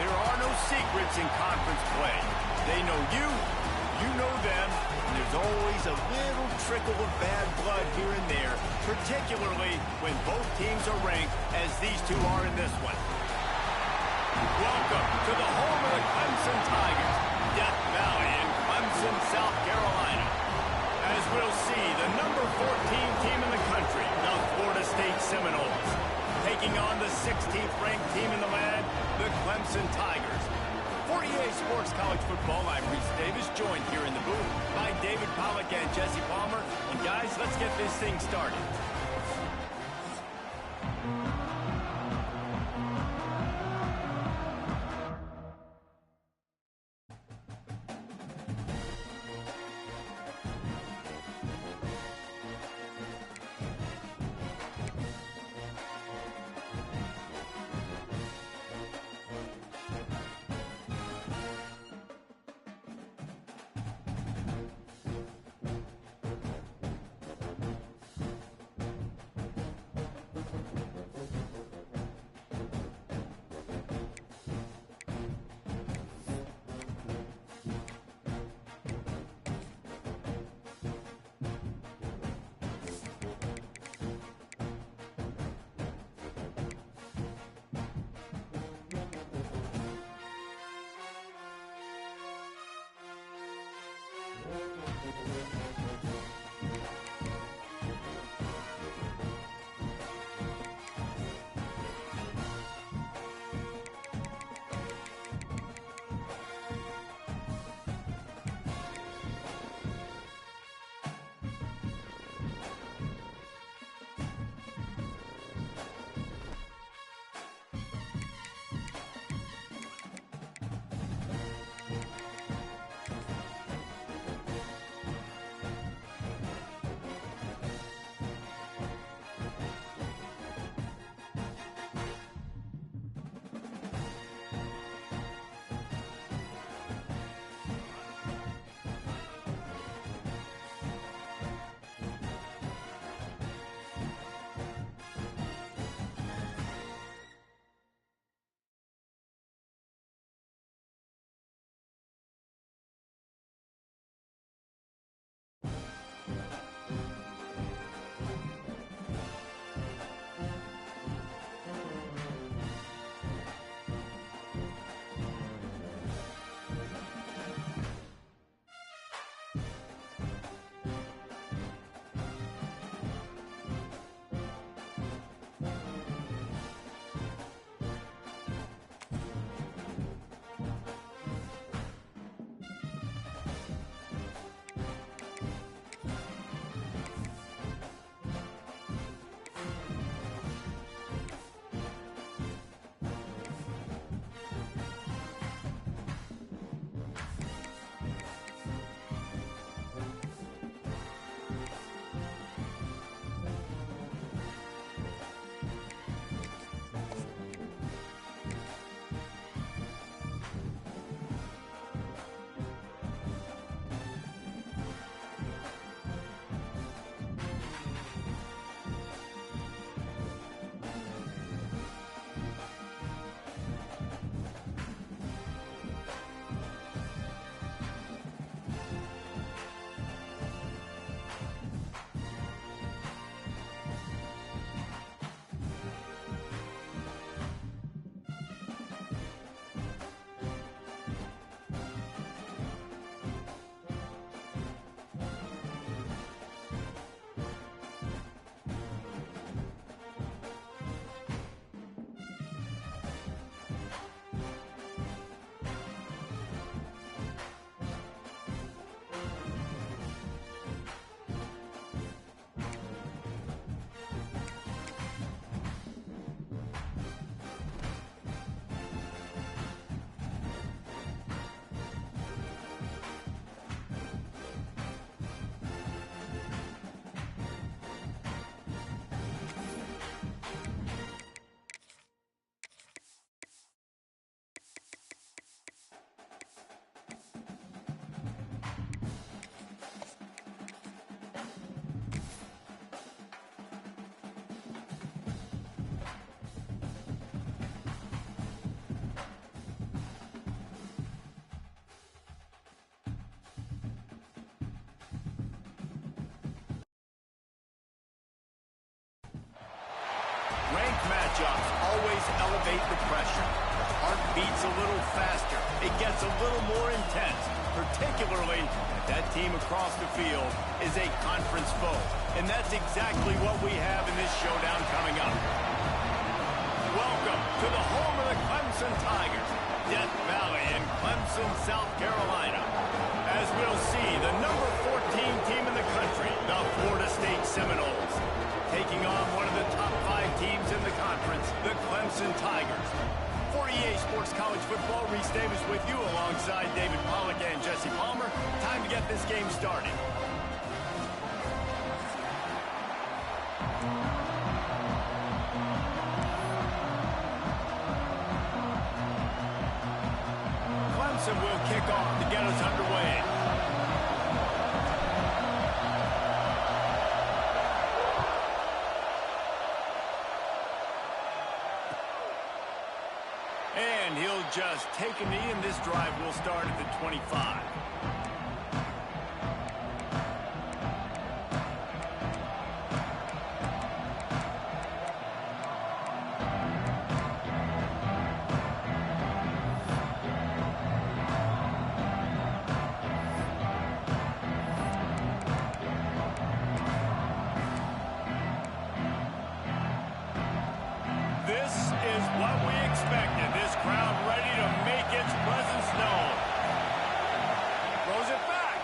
There are no secrets in conference play. They know you, you know them, and there's always a little trickle of bad blood here and there, particularly when both teams are ranked as these two are in this one. Welcome to the home of the Clemson Tigers, Death Valley in Clemson, South Carolina. As we'll see, the number 14 team in the country, the Florida State Seminoles, taking on the 16th ranked team in the land, the Clemson Tigers. For EA Sports College Football, I'm Reese Davis, joined here in the booth by David Pollack and Jesse Palmer. And guys, let's get this thing started. matchups always elevate the pressure. The heart beats a little faster. It gets a little more intense, particularly if that team across the field is a conference foe. And that's exactly what we have in this showdown coming up. Welcome to the home of the Clemson Tigers, Death Valley in Clemson, South Carolina. As we'll see, the number 14 team in the country, the Florida State Seminoles, taking on one of the top 5 teams in the conference, the Clemson Tigers. For EA Sports College Football, Reese Davis with you alongside David Pollack and Jesse Palmer. Time to get this game started. Clemson will kick off to get us underway. And he'll just take a knee, and this drive will start at the 25. This is what we expected. This crowd ready to make its presence known. Throws it back.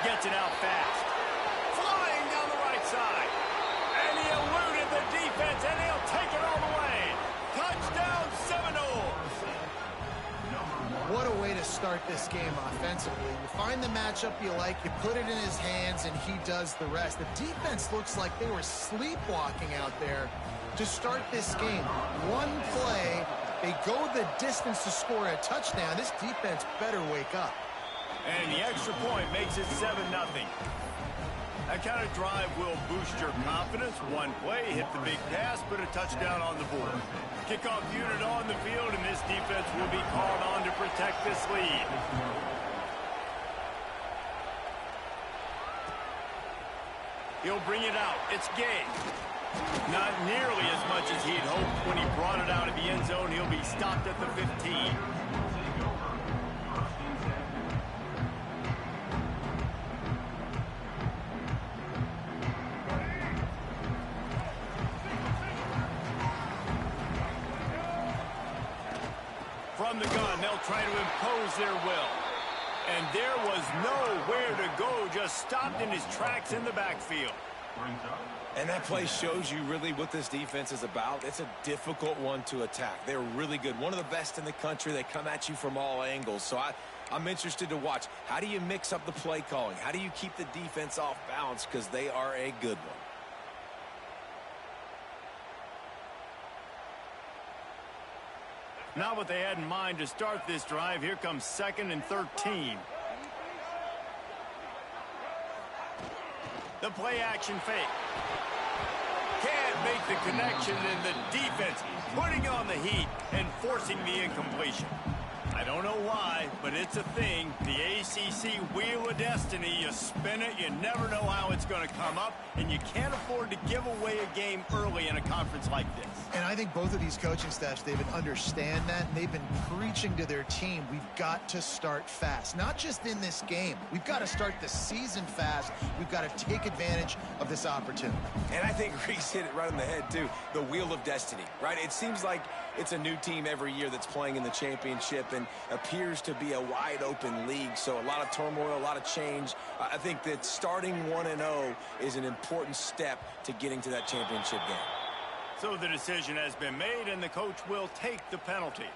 Gets it out fast. Flying down the right side. And he eluded the defense, and he'll take it all the way. Touchdown, Seminoles. What a way to start this game offensively. You find the matchup you like, you put it in his hands, and he does the rest. The defense looks like they were sleepwalking out there to start this game. One play, they go the distance to score a touchdown. This defense better wake up. And the extra point makes it 7-0. That kind of drive will boost your confidence. One play, hit the big pass, put a touchdown on the board. Kickoff unit on the field, and this defense will be called on to protect this lead. He'll bring it out. It's Gay. Not nearly as much as he'd hoped when he brought it out of the end zone. He'll be stopped at the 15. From the gun, they'll try to impose their will. And there was nowhere to go, just stopped in his tracks in the backfield. And that play shows you really what this defense is about. It's a difficult one to attack. They're really good. One of the best in the country. They come at you from all angles. So I'm interested to watch. How do you mix up the play calling? How do you keep the defense off balance? Because they are a good one. Not what they had in mind to start this drive. Here comes 2nd and 13. The play action fake. Can't make the connection, and the defense putting on the heat and forcing the incompletion. I don't know why, but it's a thing. The ACC Wheel of Destiny, you spin it, you never know how it's going to come up, and you can't afford to give away a game early in a conference like this. And I think both of these coaching staffs, David, understand that, and they've been preaching to their team, we've got to start fast. Not just in this game. We've got to start the season fast. We've got to take advantage of this opportunity. And I think Reese hit it right on the head, too. The Wheel of Destiny, right? It seems like it's a new team every year that's playing in the championship and appears to be a wide-open league. So a lot of turmoil, a lot of change. I think that starting 1-0 is an important step to getting to that championship game. So the decision has been made, and the coach will take the penalty.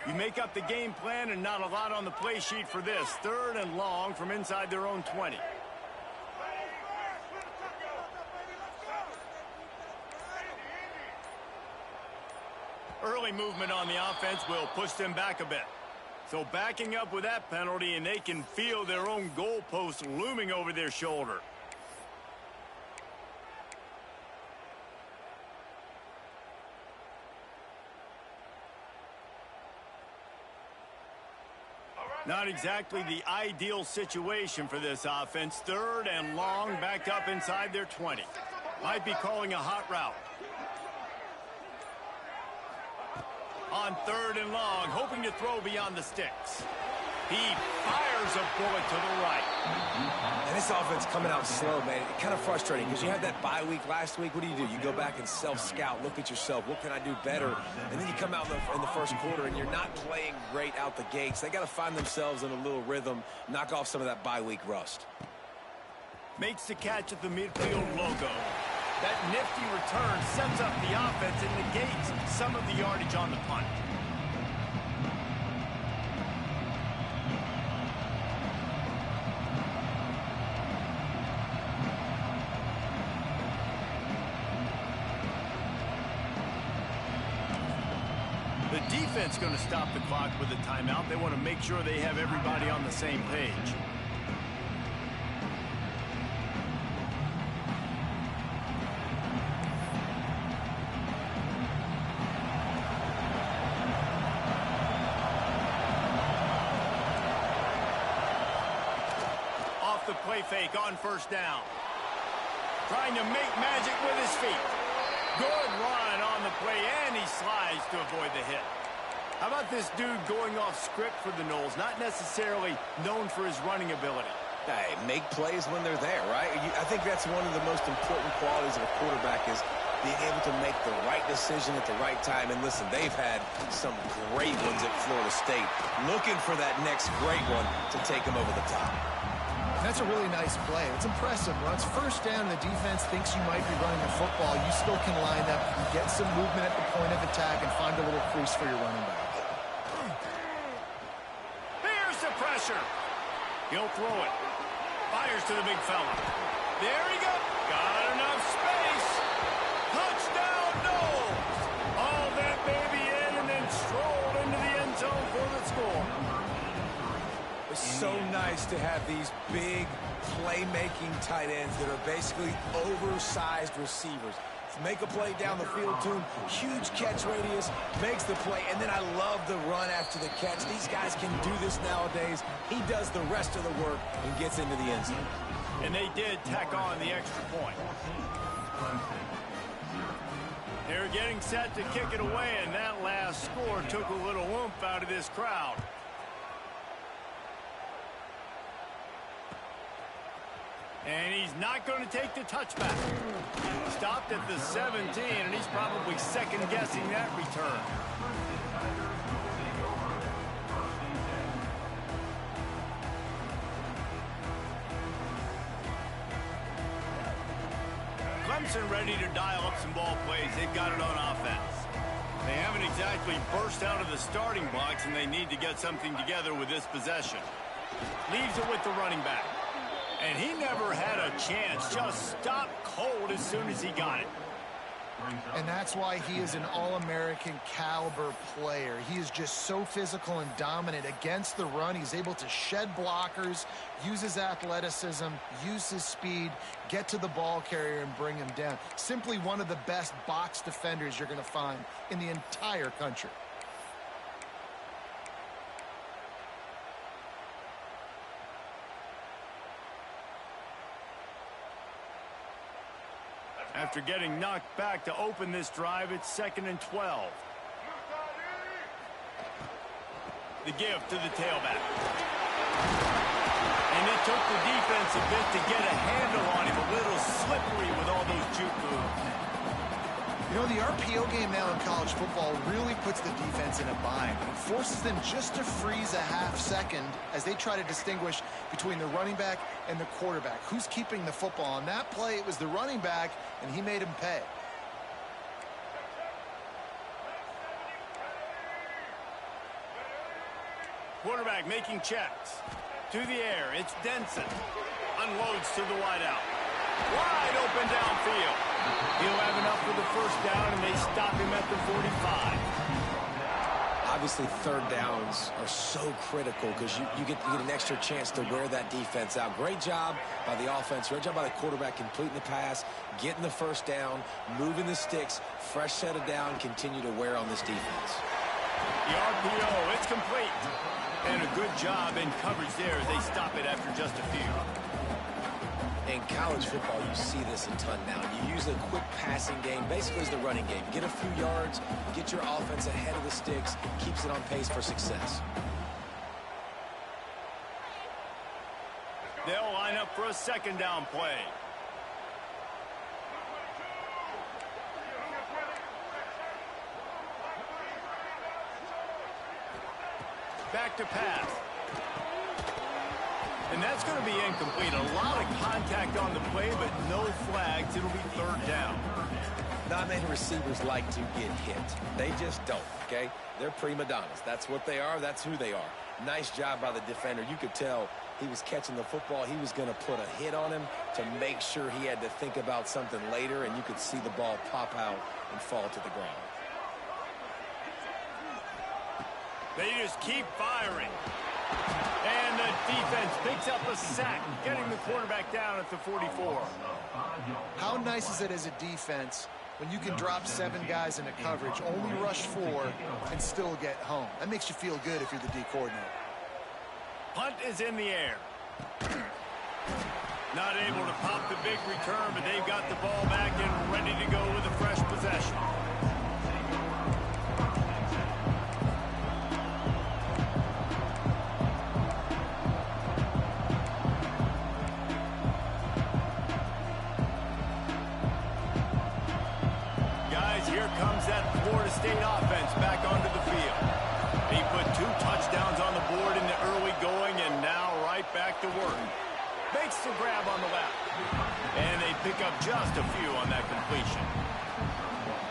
You make up the game plan, and not a lot on the play sheet for this. 3rd and long from inside their own 20. Early movement on the offense will push them back a bit. So backing up with that penalty, and they can feel their own goalpost looming over their shoulder. Not exactly the ideal situation for this offense. 3rd and long, backed up inside their 20. Might be calling a hot route. On 3rd and long, hoping to throw beyond the sticks. He fires a bullet to the right. And this offense coming out slow, man. It's kind of frustrating because you had that bye week last week. What do? You go back and self-scout, look at yourself. What can I do better? And then you come out in the first quarter and you're not playing great out the gates. They got to find themselves in a little rhythm, knock off some of that bye week rust. Makes the catch at the midfield logo. That nifty return sets up the offense and negates some of the yardage on the punt. The defense going to stop the clock with a timeout. They want to make sure they have everybody on the same page. Off the play fake on 1st down. Trying to make magic with his feet. Good run on the play, and he slides to avoid the hit. How about this dude going off script for the Noles? Not necessarily known for his running ability. Hey, make plays when they're there, right? I think that's one of the most important qualities of a quarterback is being able to make the right decision at the right time. And listen, they've had some great ones at Florida State. Looking for that next great one to take them over the top. That's a really nice play. It's impressive. When it's 1st down and the defense thinks you might be running the football, you still can line up, you can get some movement at the point of attack, and find a little crease for your running back. Here's the pressure. He'll throw it. Fires to the big fella. There he goes. Got enough space. Touchdown, Noles. All that baby in and then strolled into the end zone for the score. It's so nice to have these big playmaking tight ends that are basically oversized receivers. Make a play down the field to him, huge catch radius, makes the play, and then I love the run after the catch. These guys can do this nowadays. He does the rest of the work and gets into the end zone. And they did tack on the extra point. They're getting set to kick it away, and that last score took a little oomph out of this crowd. And he's not going to take the touchback. Stopped at the 17, and he's probably second-guessing that return. Clemson ready to dial up some ball plays. They've got it on offense. They haven't exactly burst out of the starting blocks, and they need to get something together with this possession. Leaves it with the running back. And he never had a chance. Just stopped cold as soon as he got it. And that's why he is an All-American caliber player. He is just so physical and dominant against the run. He's able to shed blockers, use his athleticism, use his speed, get to the ball carrier and bring him down. Simply one of the best box defenders you're going to find in the entire country. After getting knocked back to open this drive, it's 2nd and 12. The give to the tailback. And it took the defense a bit to get a handle on him. A little slippery with all those juke moves. You know, the RPO game now in college football really puts the defense in a bind. It forces them just to freeze a half second as they try to distinguish between the running back and the quarterback. Who's keeping the football? On that play, it was the running back, and he made him pay. Quarterback making checks. To the air, it's Denson. Unloads to the wideout. Wide open downfield. He'll have enough for the 1st down, and they stop him at the 45. Obviously, 3rd downs are so critical because you get an extra chance to wear that defense out. Great job by the offense. Great job by the quarterback completing the pass, getting the 1st down, moving the sticks, fresh set of down, continue to wear on this defense. The RPO, it's complete. And a good job in coverage there as they stop it after just a few. In college football, you see this a ton now. You use a quick passing game, basically as the running game. Get a few yards, get your offense ahead of the sticks, keeps it on pace for success. They'll line up for a second down play. Back to pass. And that's going to be incomplete. A lot of contact on the play, but no flags. It'll be third down. Not many receivers like to get hit. They just don't, okay? They're prima donnas. That's what they are. That's who they are. Nice job by the defender. You could tell he was catching the football. He was going to put a hit on him to make sure he had to think about something later, and you could see the ball pop out and fall to the ground. They just keep firing. And the defense picks up a sack, getting the quarterback down at the 44. How nice is it as a defense when you can drop 7 guys into coverage, only rush 4, and still get home? That makes you feel good if you're the D coordinator. Punt is in the air. Not able to pop the big return, but they've got the ball back and ready to go with a fresh possession. Here comes that Florida State offense back onto the field. He put 2 touchdowns on the board in the early going, and now right back to work. Makes the grab on the left. And they pick up just a few on that completion.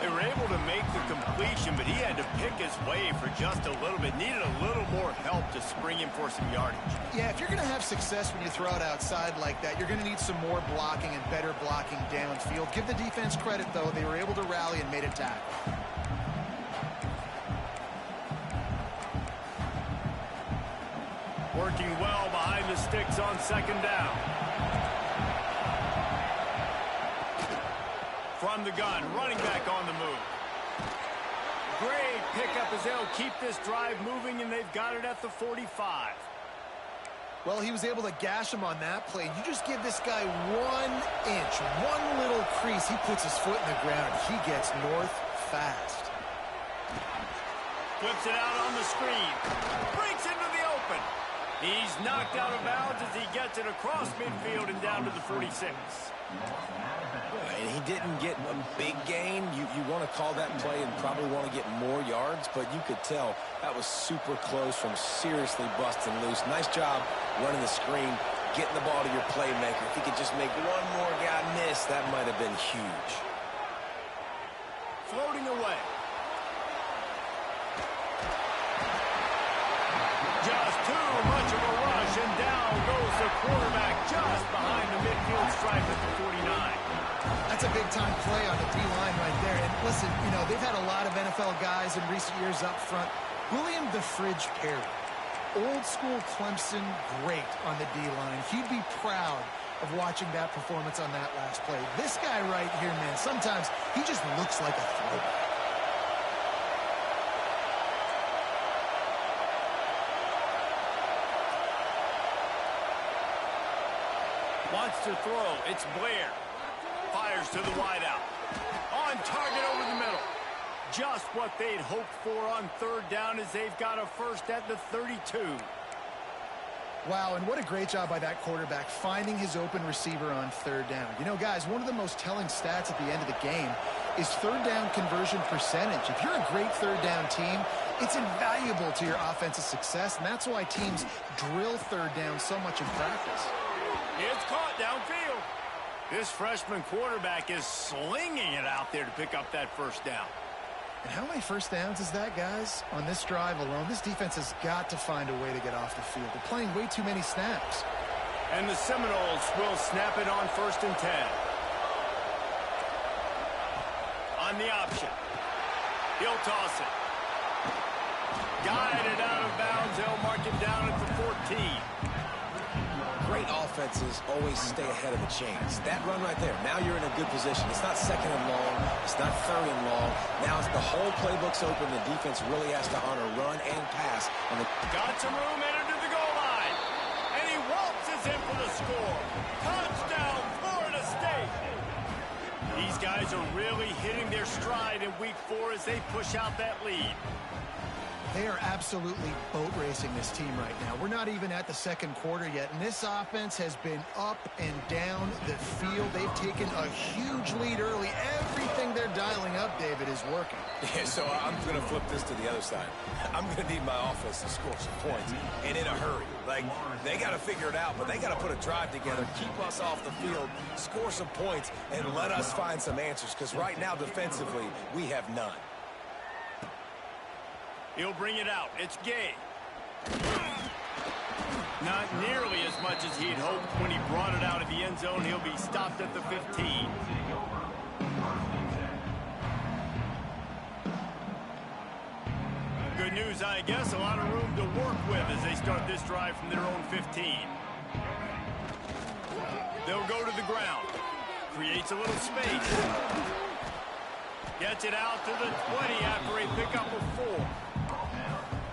They were able to make the completion, but he had to pick his way for just a little bit. Needed a little more help to spring him for some yardage. Yeah, if you're going to have success when you throw it outside like that, you're going to need some more blocking and better blocking downfield. Give the defense credit, though. They were able to rally and made a tackle. Working well behind the sticks on second down. From the gun, running back on the move. Great pickup as they'll keep this drive moving, and they've got it at the 45. Well, he was able to gash him on that play. You just give this guy 1 inch, one little crease. He puts his foot in the ground. He gets north fast. Flips it out on the screen. Breaks into the open. He's knocked out of bounds as he gets it across midfield and down to the 46. And he didn't get a big gain. You want to call that play and probably want to get more yards, but you could tell that was super close from seriously busting loose. Nice job running the screen, getting the ball to your playmaker. If he could just make one more guy miss, that might have been huge. Floating away. Just too much of a rush, and down goes the quarterback just behind the midfield stripe at the 49. That's a big-time play on the D-line right there. And listen, you know, they've had a lot of NFL guys in recent years up front. William the Fridge Perry, old-school Clemson great on the D-line. He'd be proud of watching that performance on that last play. This guy right here, man, sometimes he just looks like a throwback. Wants to throw. It's Blair. Fires to the wideout. On target over the middle. Just what they'd hoped for on third down as they've got a first at the 32. Wow, and what a great job by that quarterback finding his open receiver on third down. You know, guys, one of the most telling stats at the end of the game is third down conversion percentage. If you're a great third down team, it's invaluable to your offensive success, and that's why teams drill third down so much in practice. It's caught downfield. This freshman quarterback is slinging it out there to pick up that first down. And how many first downs is that, guys? On this drive alone, this defense has got to find a way to get off the field. They're playing way too many snaps. And the Seminoles will snap it on 1st and 10. On the option. He'll toss it. Guided out of bounds. They'll mark it down at the 14. Great offenses always stay ahead of the chains. That run right there, now you're in a good position. It's not second and long. It's not third and long. Now it's the whole playbook's open. The defense really has to honor run and pass. Got some room entered to the goal line. And he waltzes in for the score. Touchdown, Florida State. These guys are really hitting their stride in week 4 as they push out that lead. They are absolutely boat racing this team right now. We're not even at the second quarter yet, and this offense has been up and down the field. They've taken a huge lead early. Everything they're dialing up, David, is working. Yeah, so I'm going to flip this to the other side. I'm going to need my offense to score some points, and in a hurry. Like, they got to figure it out, but they got to put a drive together, keep us off the field, score some points, and let us find some answers, because right now, defensively, we have none. He'll bring it out. It's Gay. Not nearly as much as he'd hoped when he brought it out of the end zone. He'll be stopped at the 15. Good news, I guess. A lot of room to work with as they start this drive from their own 15. They'll go to the ground. Creates a little space. Gets it out to the 20 after a pickup of 4.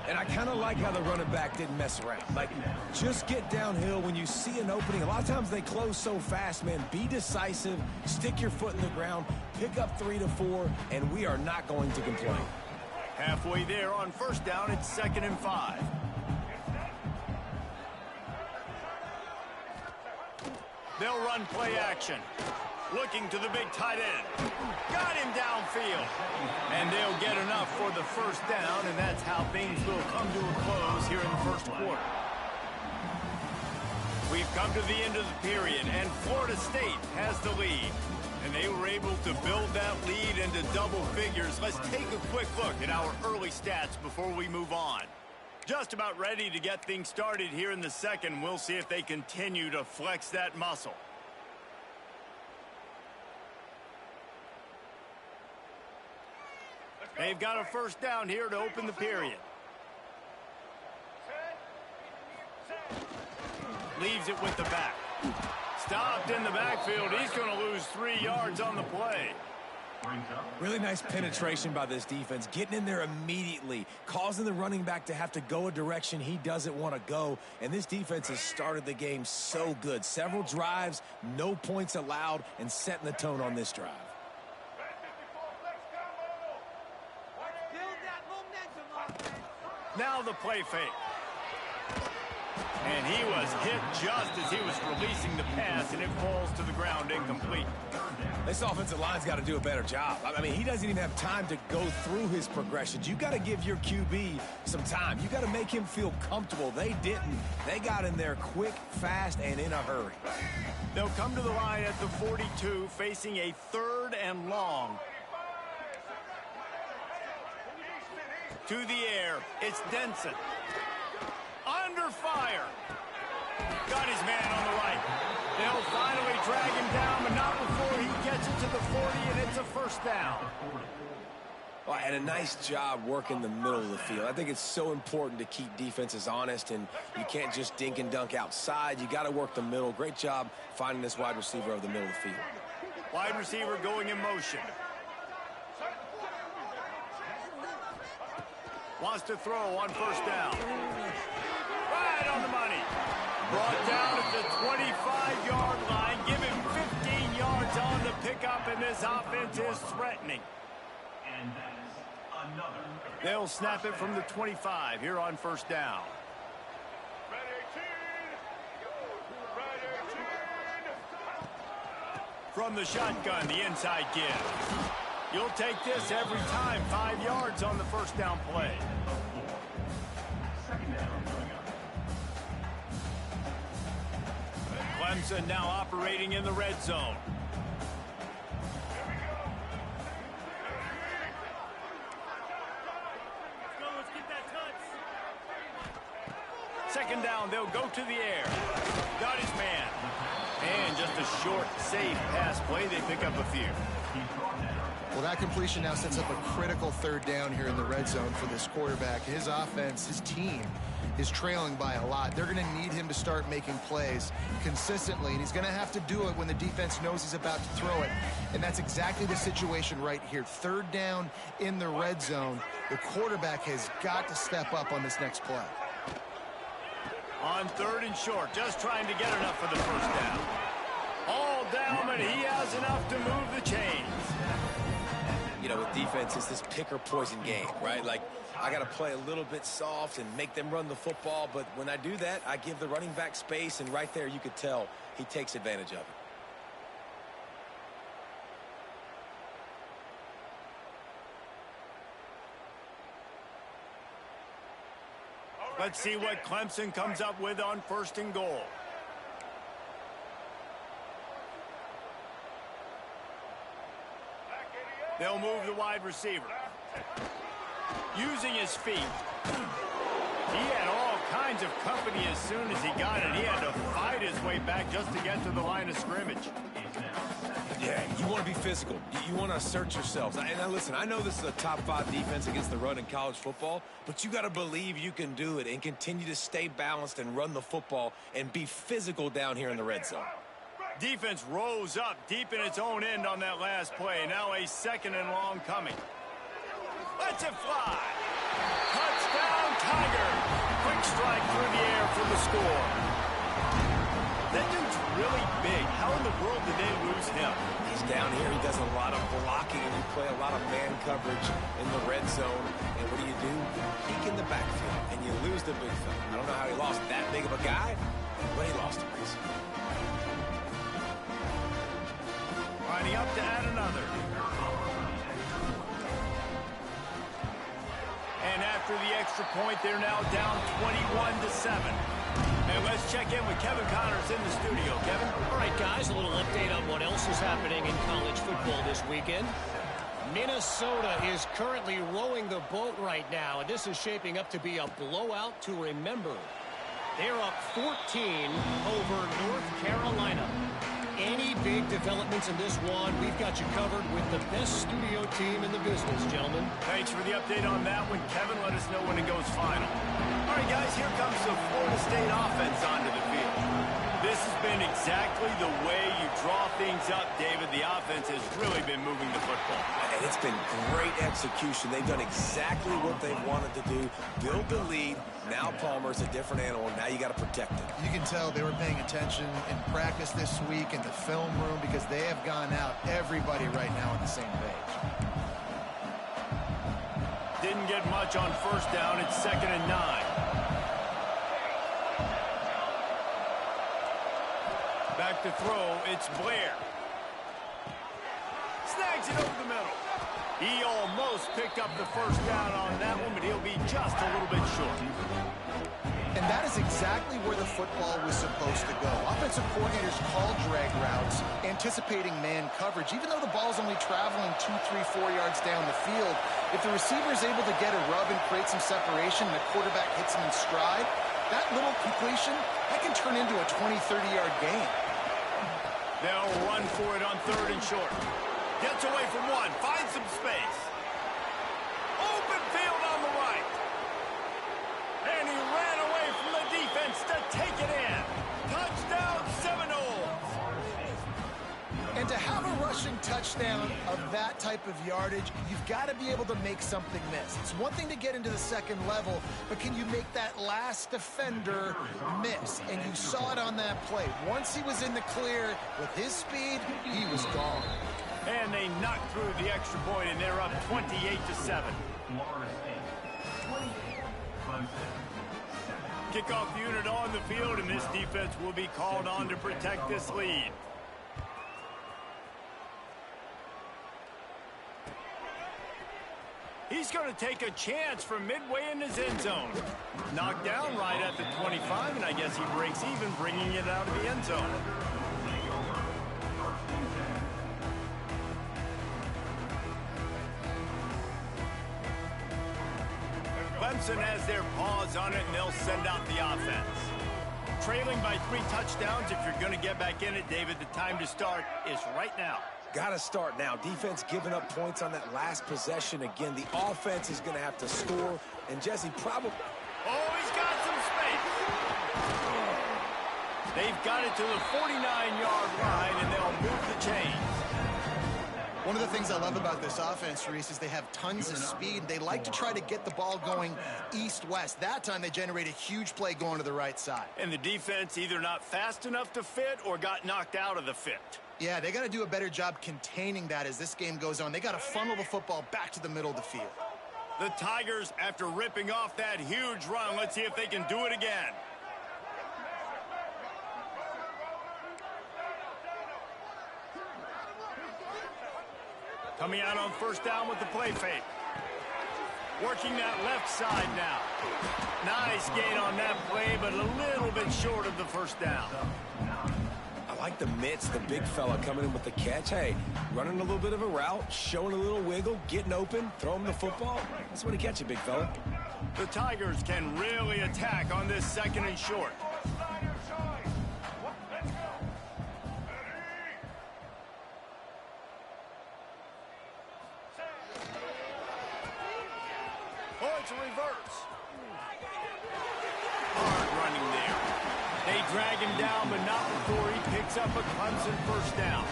And I kind of like how the running back didn't mess around. Like, just get downhill when you see an opening. A lot of times they close so fast, man. Be decisive, stick your foot in the ground, pick up 3 to 4, and we are not going to complain. Halfway there on first down, it's 2nd and 5. They'll run play action. Looking to the big tight end. Got him downfield. And they'll get enough for the first down, and that's how things will come to a close here in the first quarter. We've come to the end of the period, and Florida State has the lead. And they were able to build that lead into double figures. Let's take a quick look at our early stats before we move on. Just about ready to get things started here in the second. We'll see if they continue to flex that muscle. They've got a first down here to open the period. Leaves it with the back. Stopped in the backfield. He's going to lose 3 yards on the play. Really nice penetration by this defense. Getting in there immediately. Causing the running back to have to go a direction he doesn't want to go. And this defense has started the game so good. Several drives, no points allowed, and setting the tone on this drive. Now the play fake. And he was hit just as he was releasing the pass, and it falls to the ground incomplete. This offensive line's got to do a better job. I mean, he doesn't even have time to go through his progressions. You got to give your QB some time. You got to make him feel comfortable. They didn't. They got in there quick, fast, and in a hurry. They'll come to the line at the 42, facing a 3rd and long. To the air, it's Denson. Under fire. Got his man on the right. They'll finally drag him down, but not before he gets it to the 40, and it's a first down. Well, and a nice job working the middle of the field. I think it's so important to keep defenses honest, and you can't just dink and dunk outside. You got to work the middle. Great job finding this wide receiver over the middle of the field. Wide receiver going in motion. Wants to throw on first down. Right on the money. Brought down at the 25-yard line. Give him 15 yards on the pickup, and this offense is threatening. And that is another. They'll snap it from the 25 here on first down. From the shotgun, the inside give. You'll take this every time. 5 yards on the first down play. Clemson now operating in the red zone. Let's get that touch. Second down, they'll go to the air. Got his man. And just a short, safe pass play. They pick up a few. Well, that completion now sets up a critical 3rd down here in the red zone for this quarterback. His offense, his team, is trailing by a lot. They're going to need him to start making plays consistently, and he's going to have to do it when the defense knows he's about to throw it. And that's exactly the situation right here. Third down in the red zone. The quarterback has got to step up on this next play. On 3rd and short, just trying to get enough for the first down. All down, but he has enough to move the chains. You know, with defense, it's this pick-or-poison game, right? Like, I got to play a little bit soft and make them run the football, but when I do that, I give the running back space, and right there you could tell he takes advantage of it. Let's see what Clemson comes up with on 1st and goal. They'll move the wide receiver. Using his feet. He had all kinds of company as soon as he got it. He had to fight his way back just to get to the line of scrimmage. Yeah, you want to be physical. You want to assert yourselves. And listen, I know this is a top 5 defense against the run in college football, but you got to believe you can do it and continue to stay balanced and run the football and be physical down here in the red zone. Defense rose up deep in its own end on that last play. Now a 2nd and long coming. Lets it fly. Touchdown, Tiger. Quick strike through the air for the score. That dude's really big. How in the world did they lose him? He's down here. He does a lot of blocking, and you play a lot of man coverage in the red zone. And what do? Peek in the backfield, and you lose the big fella. I don't know how he lost that big of a guy, but he lost him. Lining up to add another. And after the extra point, they're now down 21-7. And let's check in with Kevin Connors in the studio. Kevin? All right, guys, a little update on what else is happening in college football this weekend. Minnesota is currently rowing the boat right now, and this is shaping up to be a blowout to remember. They're up 14 over North Carolina. Any big developments in this one, we've got you covered with the best studio team in the business, gentlemen. Thanks for the update on that one. Kevin, let us know when it goes final. All right, guys, here comes the Florida State offense onto the field. This has been exactly the way you draw things up, David. The offense has really been moving the football. And it's been great execution. They've done exactly what they wanted to do. Build the lead. Now Palmer's a different animal. Now you got to protect it. You can tell they were paying attention in practice this week in the film room because they have gone out, everybody right now on the same page. Didn't get much on 1st down. It's 2nd and 9. Back to throw. It's Blair. Snags it over the middle. He almost picked up the 1st down on that one, but he'll be just a little bit short. And that is exactly where the football was supposed to go. Offensive coordinators call drag routes, anticipating man coverage. Even though the ball's only traveling 2, 3, 4 yards down the field, if the receiver is able to get a rub and create some separation and the quarterback hits him in stride, that little completion, that can turn into a 20, 30-yard gain. They'll run for it on 3rd and short. Gets away from one, finds some space. Open field on the right. And he ran away from the defense to take it in. Touchdown, Seminoles. And to have a rushing touchdown of that type of yardage, you've got to be able to make something miss. It's one thing to get into the 2nd level, but can you make that last defender miss? And you saw it on that play. Once he was in the clear with his speed, he was gone. And they knocked through the extra point, and they're up 28-7. Kickoff unit on the field, and this defense will be called on to protect this lead. He's going to take a chance from midway in his end zone. Knocked down right at the 25, and I guess he breaks even, bringing it out of the end zone. Clemson has their paws on it, and they'll send out the offense. Trailing by 3 touchdowns, if you're going to get back in it, David, the time to start is right now. Got to start now. Defense giving up points on that last possession. Again, the offense is going to have to score. And Jesse probably... Oh, he's got some They've got it to the 49-yard line, and they'll move the chains. One of the things I love about this offense, Reese, is they have tons of speed. They like to try to get the ball going east-west. That time they generate a huge play going to the right side. And the defense either not fast enough to fit or got knocked out of the fit. Yeah, they got to do a better job containing that as this game goes on. They got to funnel the football back to the middle of the field. The Tigers, after ripping off that huge run, let's see if they can do it again. Coming out on first down with the play fake. Working that left side now. Nice gain on that play, but a little bit short of the first down. I like the mitts, the big fella coming in with the catch. Hey, running a little bit of a route, showing a little wiggle, getting open, throwing the football. That's when he catch it, big fella. The Tigers can really attack on this second and short. Oh, it's a reverse. Hard running there. They drag him down, but not before he picks up a Clemson first down.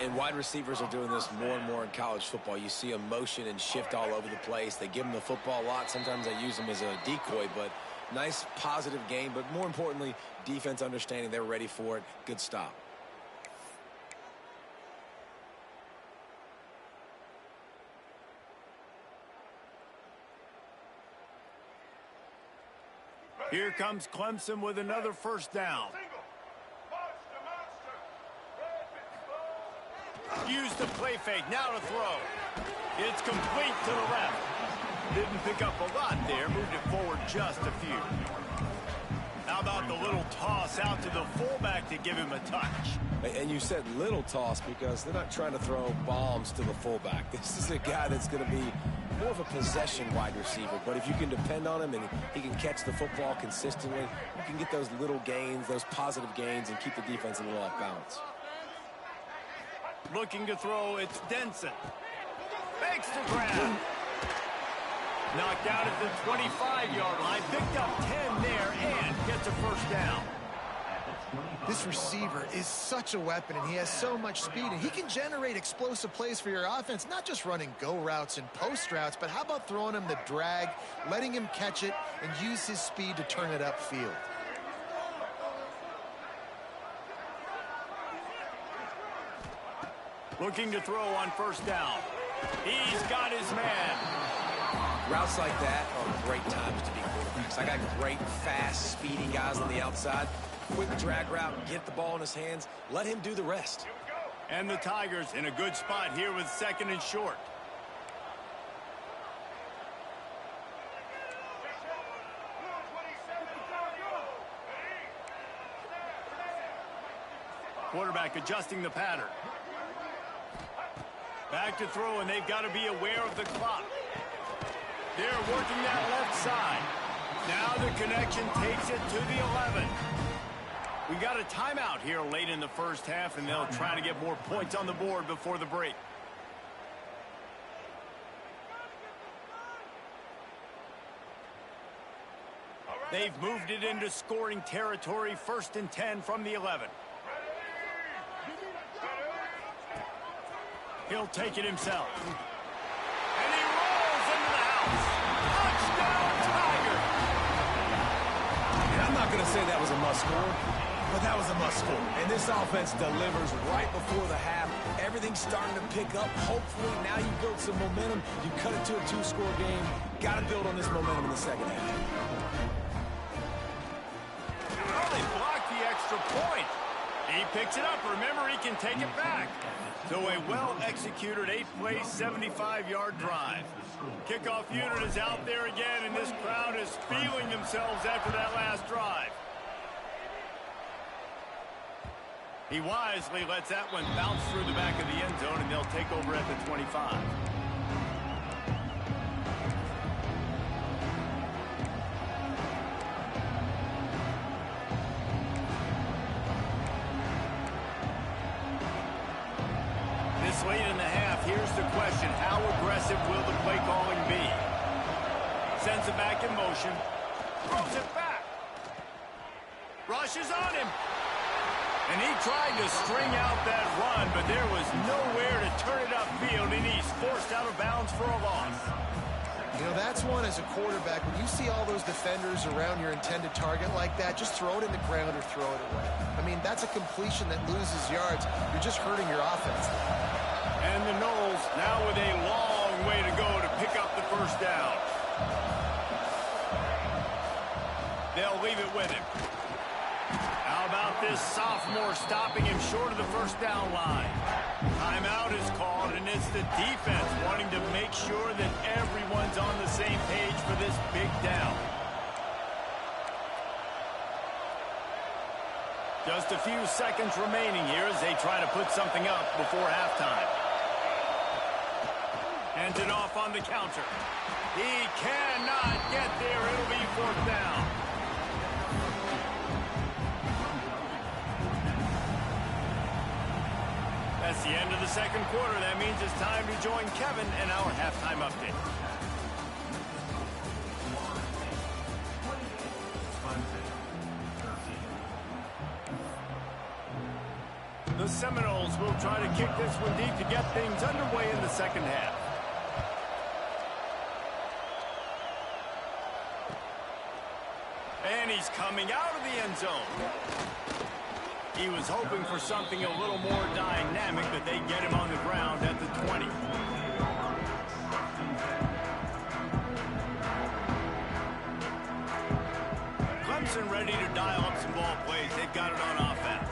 And wide receivers are doing this more and more in college football. You see them motion and shift all over the place. They give them the football a lot. Sometimes they use them as a decoy, but nice positive game. But more importantly, defense understanding they're ready for it. Good stop. Here comes Clemson with another first down. Use the play fake, now to throw. It's complete to the left. Didn't pick up a lot there, moved it forward just a few. How about the little toss out to the fullback to give him a touch? And you said little toss because they're not trying to throw bombs to the fullback. This is a guy that's going to be more of a possession wide receiver. But if you can depend on him and he can catch the football consistently, you can get those little gains, those positive gains, and keep the defense a little off balance. Looking to throw, it's Denson. Fakes to grab. Knocked out at the 25-yard line. Picked up 10 there and gets a first down. This receiver is such a weapon, and he has so much speed, and he can generate explosive plays for your offense, not just running go routes and post routes, but how about throwing him the drag, letting him catch it, and use his speed to turn it upfield. Looking to throw on first down. He's got his man. Routes like that are great times to be quarterbacks. I got great, fast, speedy guys on the outside. Quick drag route, get the ball in his hands, let him do the rest. And the Tigers in a good spot here with second and short. Quarterback adjusting the pattern. Back to throw, and they've got to be aware of the clock. They're working that left side. Now the connection takes it to the 11. We got a timeout here late in the first half, and they'll try to get more points on the board before the break. They've moved it into scoring territory, 1st and 10 from the 11. He'll take it himself. And he rolls into the house. Touchdown, Tiger! And I'm not going to say that was a must-score, but that was a must-score. And this offense delivers right before the half. Everything's starting to pick up. Hopefully now you build some momentum. You cut it to a 2-score game. Got to build on this momentum in the second half. Well, they blocked the extra point. He picks it up. Remember, he can take it back. So a well-executed 8-play, 75-yard drive. Kickoff unit is out there again, and this crowd is feeling themselves after that last drive. He wisely lets that one bounce through the back of the end zone, and they'll take over at the 25. Late in the half, here's the question. How aggressive will the play calling be? Sends it back in motion. Throws it back. rush is on him. And he tried to string out that run, but there was nowhere to turn it upfield, and he's forced out of bounds for a loss. You know, that's one as a quarterback. When you see all those defenders around your intended target like that, just throw it in the ground or throw it away. I mean, that's a completion that loses yards. You're just hurting your offense. And the Noles now with a long way to go to pick up the first down. They'll leave it with him. How about this sophomore stopping him short of the first down line? Timeout is called, and it's the defense wanting to make sure that everyone's on the same page for this big down. Just a few seconds remaining here as they try to put something up before halftime. Hands it off on the counter. He cannot get there. It'll be fourth down. That's the end of the second quarter. That means it's time to join Kevin and our halftime update. The Seminoles will try to kick this one deep to get things underway in the second half. And he's coming out of the end zone. He was hoping for something a little more dynamic, but they get him on the ground at the 20. Clemson ready to dial up some ball plays. They've got it on offense.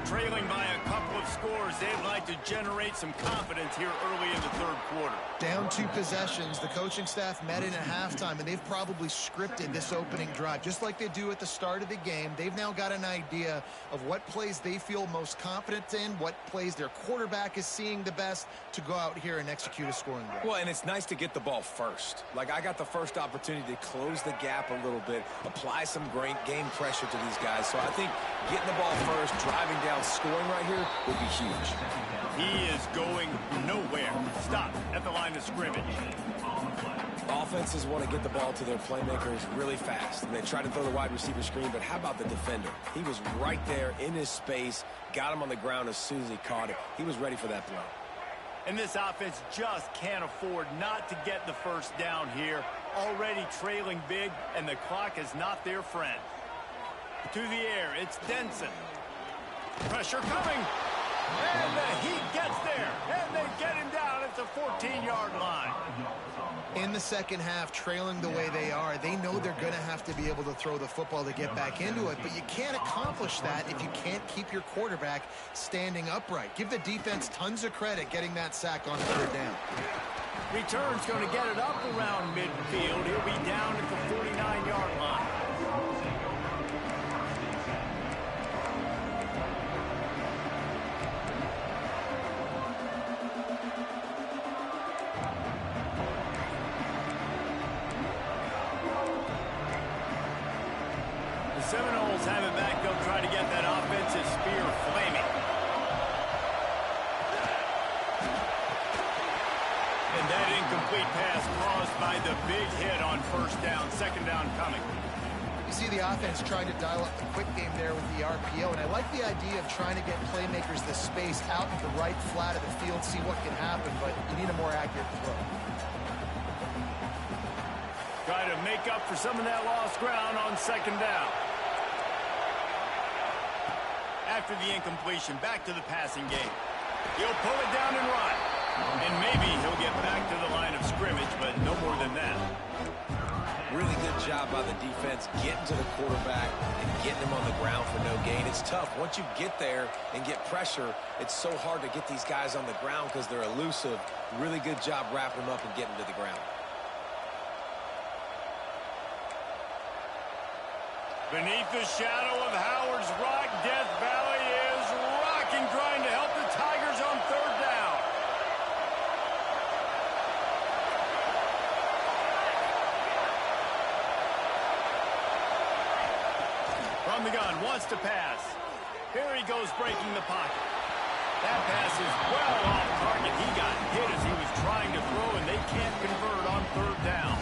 Trailing by a couple of scores, they'd like to generate some confidence here early in the third quarter. Down 2 possessions, the coaching staff met in at halftime, and they've probably scripted this opening drive. Just like they do at the start of the game, they've now got an idea of what plays they feel most confident in, what plays their quarterback is seeing the best to go out here and execute a scoring drive. Well, and it's nice to get the ball first. Like, I got the first opportunity to close the gap a little bit, apply some great game pressure to these guys. So I think getting the ball first, driving down, scoring right here would be huge. He is going nowhere. Stop at the line of scrimmage. Offenses want to get the ball to their playmakers really fast, and they try to throw the wide receiver screen, but how about the defender? He was right there in his space, got him on the ground as soon as he caught it. He was ready for that throw. And this offense just can't afford not to get the first down here. Already trailing big, and the clock is not their friend. To the air, it's Denson. Pressure coming. And the Heat gets there. And they get him down at the 14-yard line. In the second half, trailing the way they are, they know they're going to have to be able to throw the football to get back into it, but you can't accomplish that if you can't keep your quarterback standing upright. Give the defense tons of credit getting that sack on third down. Return's going to get it up around midfield. He'll be down at the 49-yard line. Seminoles have it back. They'll try to get that offensive spear flaming. And that incomplete pass caused by the big hit on first down. Second down coming. You see the offense trying to dial up the quick game there with the RPO, and I like the idea of trying to get playmakers the space out in the right flat of the field, see what can happen, but you need a more accurate throw. Try to make up for some of that lost ground on second down. After the incompletion, back to the passing game. He'll pull it down and run. And maybe he'll get back to the line of scrimmage, but no more than that. Really good job by the defense getting to the quarterback and getting him on the ground for no gain. It's tough. Once you get there and get pressure, it's so hard to get these guys on the ground because they're elusive. Really good job wrapping them up and getting to the ground. Beneath the shadow of Howard's Rock, Death Valley is rocking, trying to help the Tigers on third down. From the gun, wants to pass. Here he goes, breaking the pocket. That pass is well off target. He got hit as he was trying to throw, and they can't convert on third down.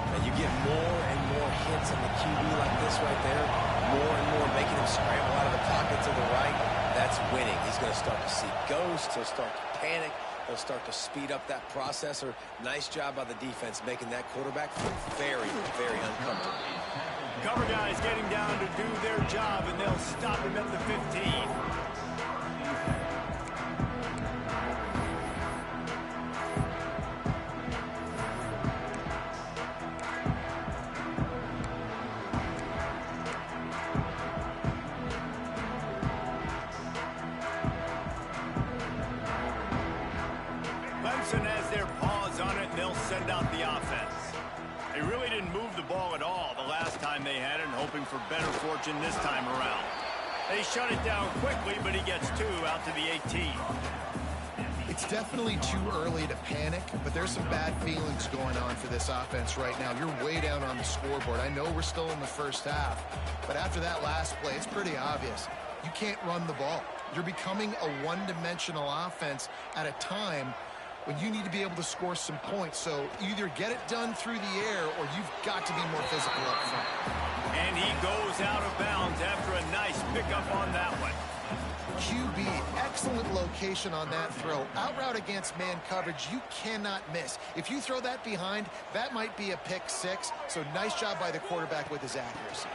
And you get more and more hits in the QB like this right there. more and more, making him scramble out of the pocket to the right. That's winning. He's going to start to see ghosts. He'll start to panic. He'll start to speed up that processor. Nice job by the defense making that quarterback feel very, very uncomfortable. Cover guys getting down to do their job, and they'll stop him at the 15. Clemson has their paws on it, and they'll send out the offense. They really didn't move the ball at all the last time they had it, and hoping for better fortune this time around. They shut it down quickly, but he gets 2 out to the 18. It's definitely too early to panic, but there's some bad feelings going on for this offense right now. You're way down on the scoreboard. I know we're still in the first half, but after that last play, it's pretty obvious. You can't run the ball. You're becoming a one-dimensional offense at a time when you need to be able to score some points. So either get it done through the air or you've got to be more physical up front. And he goes out of bounds after a nice pickup on that one. QB, excellent location on that throw. Out route against man coverage, you cannot miss. If you throw that behind, that might be a pick 6. So nice job by the quarterback with his accuracy.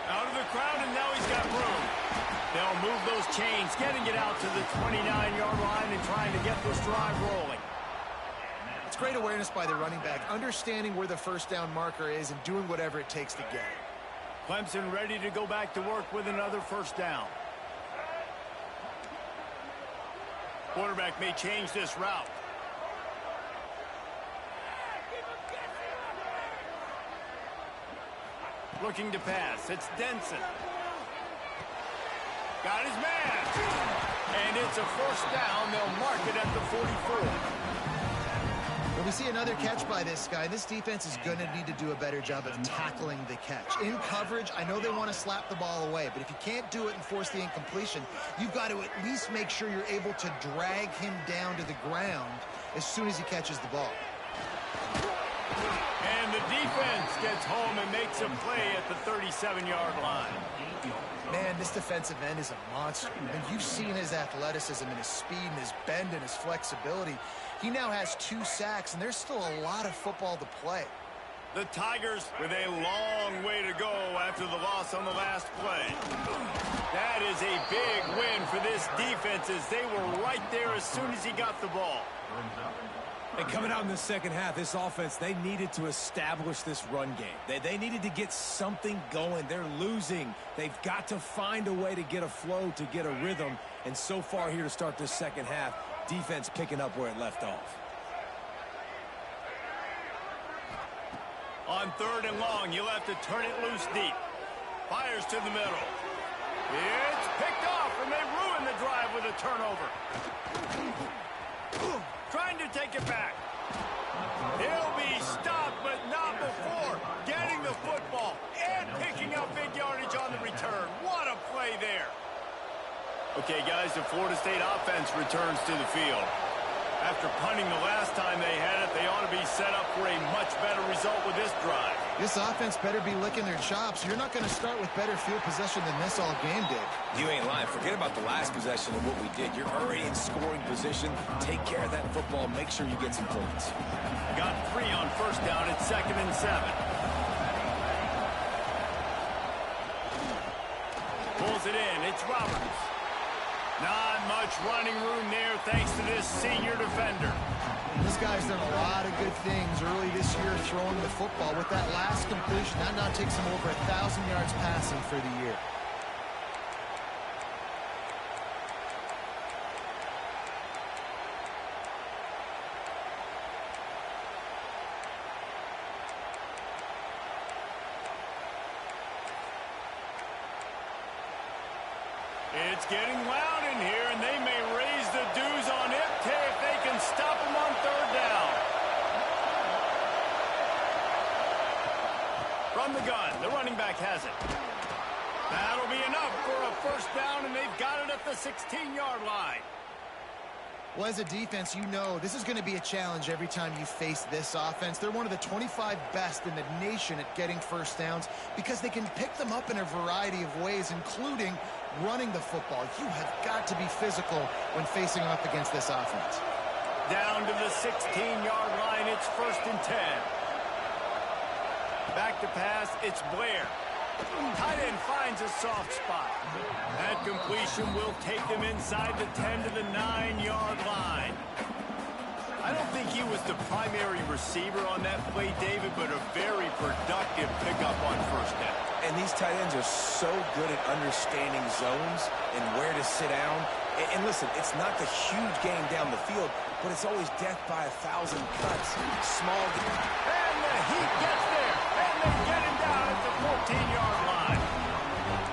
Out of the crowd, and now he's got room. They'll move those chains, getting it out to the 29-yard line and trying to get this drive rolling. It's great awareness by the running back, understanding where the first down marker is and doing whatever it takes to get it. Clemson ready to go back to work with another first down. Quarterback may change this route. Looking to pass. It's Denson. Got his man. And it's a first down. They'll mark it at the 44. When we see another catch by this guy, this defense is going to need to do a better job of tackling the catch. In coverage, I know they want to slap the ball away, but if you can't do it and force the incompletion, you've got to at least make sure you're able to drag him down to the ground as soon as he catches the ball. And the defense gets home and makes a play at the 37-yard line. Man, this defensive end is a monster. And you've seen his athleticism and his speed and his bend and his flexibility. He now has 2 sacks, and there's still a lot of football to play. The Tigers with a long way to go after the loss on the last play. That is a big win for this defense as they were right there as soon as he got the ball. And coming out in the second half, this offense, they needed to establish this run game. They needed to get something going. They're losing. They've got to find a way to get a flow, to get a rhythm. And so far here to start this second half, defense picking up where it left off. On 3rd and long, you'll have to turn it loose deep. Fires to the middle. It's picked off, and they ruin the drive with a turnover. Trying to take it back. He'll be stopped, but not before getting the football and picking up big yardage on the return. What a play there. Okay, guys, the Florida State offense returns to the field. After punting the last time they had it, they ought to be set up for a much better result with this drive. This offense better be licking their chops. You're not going to start with better field possession than this all game did. You ain't lying. Forget about the last possession and what we did. You're already in scoring position. Take care of that football. Make sure you get some points. Got 3 on first down at 2nd and 7. Pulls it in. It's Roberts. Not much running room there thanks to this senior defender. This guy's done a lot of good things early this year throwing the football. With that last completion, that now takes him over 1,000 yards passing for the year. It's getting loud in here, and they may raise the dues on it if they can stop him on 3rd down. From the gun, the running back has it. That'll be enough for a first down, and they've got it at the 16-yard line. Well, as a defense, you know this is going to be a challenge every time you face this offense. They're one of the 25 best in the nation at getting first downs because they can pick them up in a variety of ways, including running the football. You have got to be physical when facing off against this offense. Down to the 16-yard line, it's 1st and 10. Back to pass, it's Blair. Tight end finds a soft spot. That completion will take them inside the 10 to the 9-yard line. I don't think he was the primary receiver on that play, David, but a very productive pickup on 1st down. And these tight ends are so good at understanding zones and where to sit down. And listen, it's not the huge game down the field, but it's always death by 1,000 cuts. Small. And the heat gets there. And they get him down at the 14-yard line.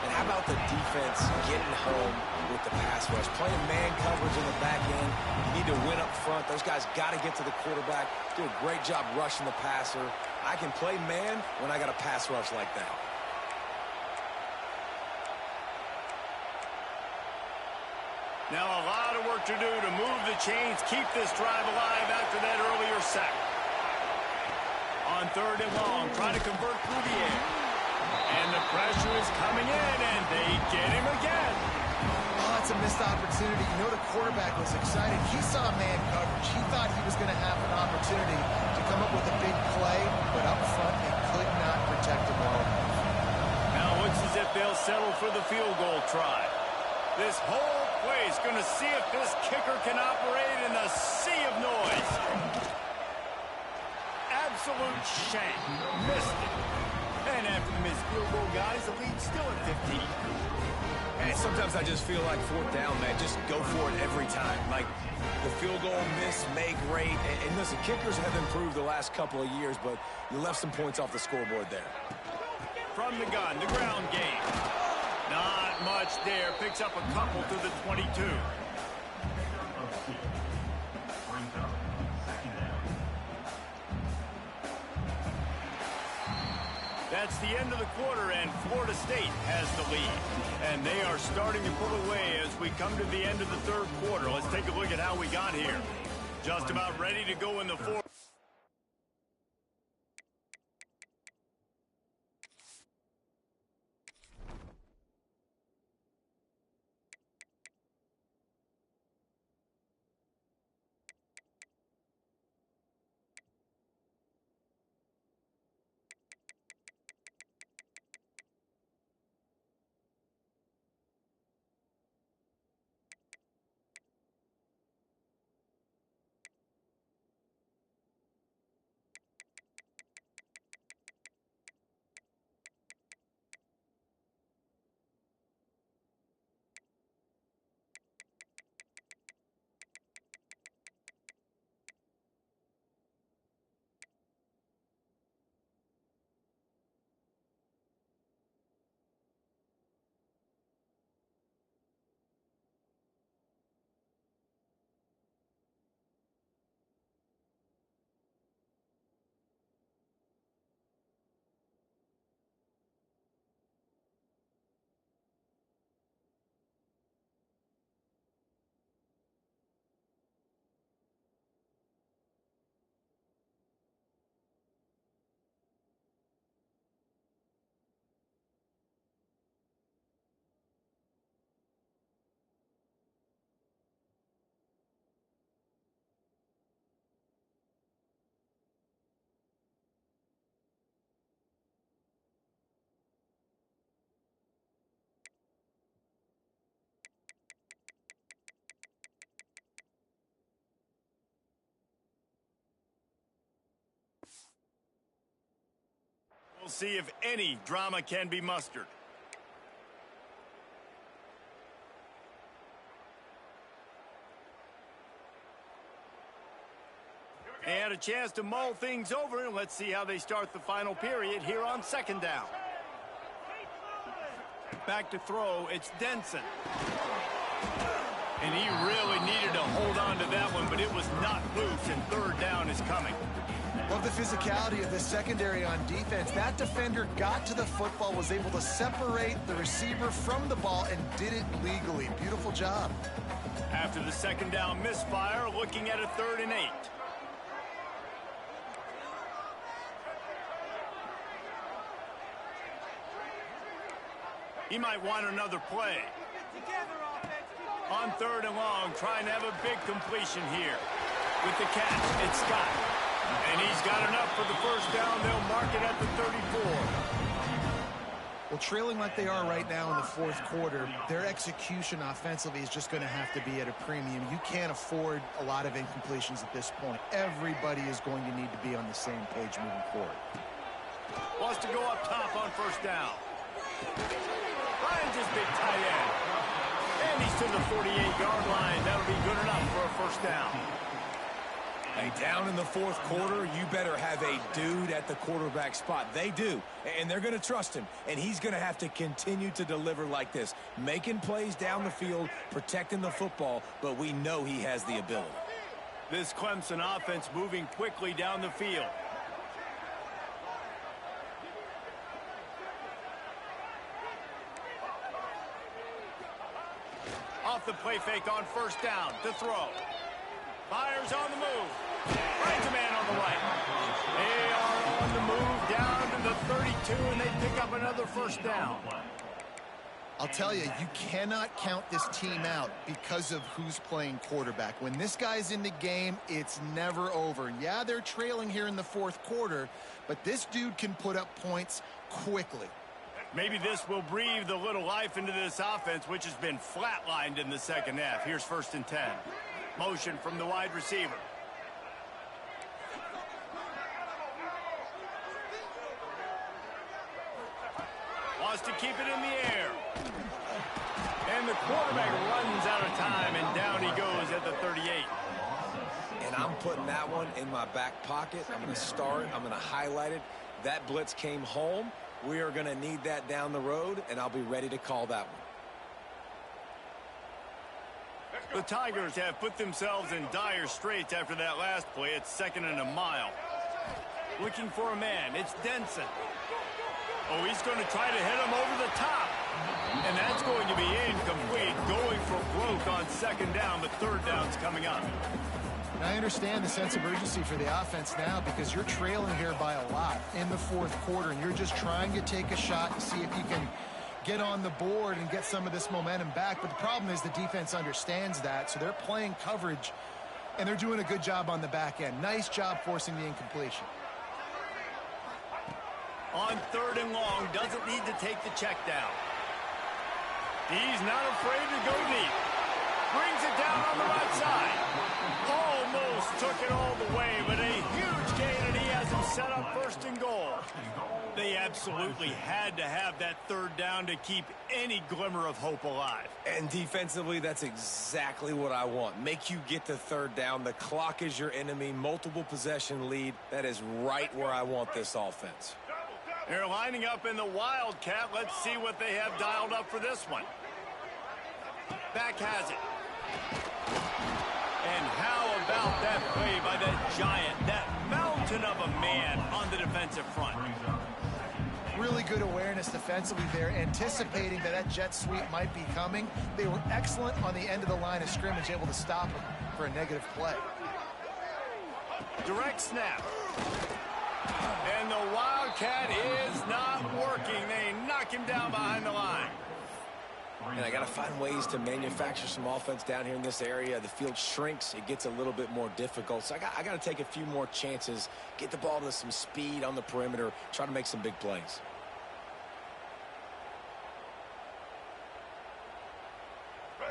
And how about the defense getting home with the pass rush? Playing man coverage in the back end. You need to win up front. Those guys got to get to the quarterback. Do a great job rushing the passer. I can play man when I got a pass rush like that. Now a lot of work to do to move the chains, keep this drive alive after that earlier sack. On 3rd and long, trying to convert through the air. And the pressure is coming in, and they get him again. Oh, that's a missed opportunity. You know the quarterback was excited. He saw man coverage. He thought he was going to have an opportunity to come up with a big play, but up front they could not protect him well enough. Now it looks as if they'll settle for the field goal try. This whole play is going to see if this kicker can operate in a sea of noise. Absolute shank. Missed it. And after the missed field goal, guys, the lead's still at 15. And sometimes I just feel like 4th down, man. Just go for it every time. Like the field goal miss, make great. And listen, kickers have improved the last couple of years, but you left some points off the scoreboard there. From the gun, the ground game. Not much there. Picks up a couple to the 22. That's the end of the quarter, and Florida State has the lead. And they are starting to pull away as we come to the end of the 3rd quarter. Let's take a look at how we got here. Just about ready to go in the 4th. We'll see if any drama can be mustered. They had a chance to mull things over, and let's see how they start the final period here on 2nd down. Back to throw, it's Denson. And he really needed to hold on to that one, but it was not loose, and 3rd down is coming. Love the physicality of the secondary on defense. That defender got to the football, was able to separate the receiver from the ball, and did it legally. Beautiful job. After the second down misfire, looking at a 3rd and 8. He might want another play. On 3rd and long, trying to have a big completion here. With the catch, it's Scott. And he's got enough for the first down. They'll mark it at the 34. Well, trailing like they are right now in the 4th quarter, their execution offensively is just going to have to be at a premium. You can't afford a lot of incompletions at this point. Everybody is going to need to be on the same page moving forward. Wants to go up top on 1st down. Finds his big tight end. And he's to the 48-yard line. That'll be good enough for a 1st down. Hey, down in the 4th quarter, you better have a dude at the quarterback spot. They do, and they're going to trust him. And he's going to have to continue to deliver like this, making plays down the field, protecting the football, but we know he has the ability. This Clemson offense moving quickly down the field. Off the play fake on 1st down to throw. Fires on the move. Finds a man on the right. They are on the move down to the 32, and they pick up another 1st down. I'll tell you, you cannot count this team out because of who's playing quarterback. When this guy's in the game, it's never over. Yeah, they're trailing here in the 4th quarter, but this dude can put up points quickly. Maybe this will breathe a little life into this offense, which has been flatlined in the 2nd half. Here's 1st and 10. Motion from the wide receiver. Wants to keep it in the air. And the quarterback runs out of time, and down he goes at the 38. And I'm putting that one in my back pocket. I'm going to start it. I'm going to highlight it. That blitz came home. We are going to need that down the road, and I'll be ready to call that one. The Tigers have put themselves in dire straits after that last play. It's 2nd and a mile. Looking for a man. It's Denson. Oh, he's going to try to hit him over the top. And that's going to be incomplete. Going for broke on 2nd down, but 3rd down's coming up. I understand the sense of urgency for the offense now because you're trailing here by a lot in the 4th quarter, and you're just trying to take a shot to see if you can get on the board and get some of this momentum back. But the problem is the defense understands that, so they're playing coverage, and they're doing a good job on the back end. Nice job forcing the incompletion. On 3rd and long, doesn't need to take the check down. He's not afraid to go deep. Brings it down on the right side. Almost took it all the way, but a huge gain, and he has him set up 1st and goal. They absolutely had to have that 3rd down to keep any glimmer of hope alive. And defensively, that's exactly what I want. Make you get to 3rd down. The clock is your enemy. Multiple possession lead. That is right where I want this offense. They're lining up in the Wildcat. Let's see what they have dialed up for this one. Back has it. And how about that play by that giant, that mountain of a man on the defensive front? Really good awareness defensively there, anticipating that jet sweep might be coming. They were excellent on the end of the line of scrimmage, able to stop him for a negative play. Direct snap. And the Wildcat is not working. They knock him down behind the line. And I got to find ways to manufacture some offense down here in this area. The field shrinks. It gets a little bit more difficult. So I got to take a few more chances, get the ball to some speed on the perimeter, try to make some big plays.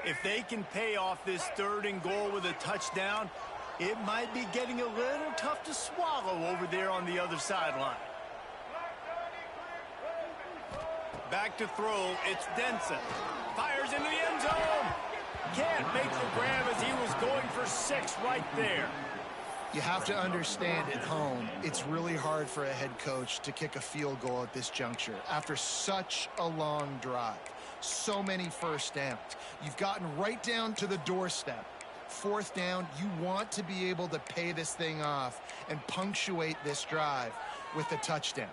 If they can pay off this 3rd and goal with a touchdown, it might be getting a little tough to swallow over there on the other sideline. Back to throw, it's Denson. Fires into the end zone. Can't make the grab as he was going for 6 right there. You have to understand at home, it's really hard for a head coach to kick a field goal at this juncture after such a long drive. So many 1st downs. You've gotten right down to the doorstep. 4th down, you want to be able to pay this thing off and punctuate this drive with a touchdown.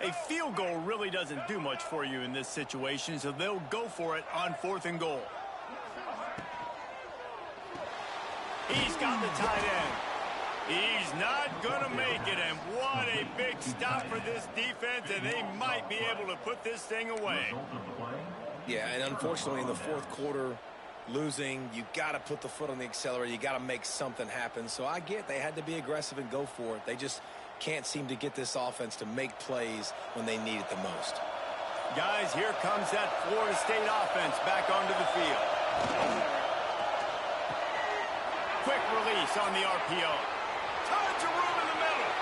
A field goal really doesn't do much for you in this situation, so they'll go for it on 4th and goal. He's got the tight end. He's not going to make it, and what a big stop for this defense, and they might be able to put this thing away. Yeah, and unfortunately in the 4th quarter, losing, you got to put the foot on the accelerator. You got to make something happen. So I get they had to be aggressive and go for it. They just can't seem to get this offense to make plays when they need it the most. Guys, here comes that Florida State offense back onto the field. Quick release on the RPO. Tons of room in the middle.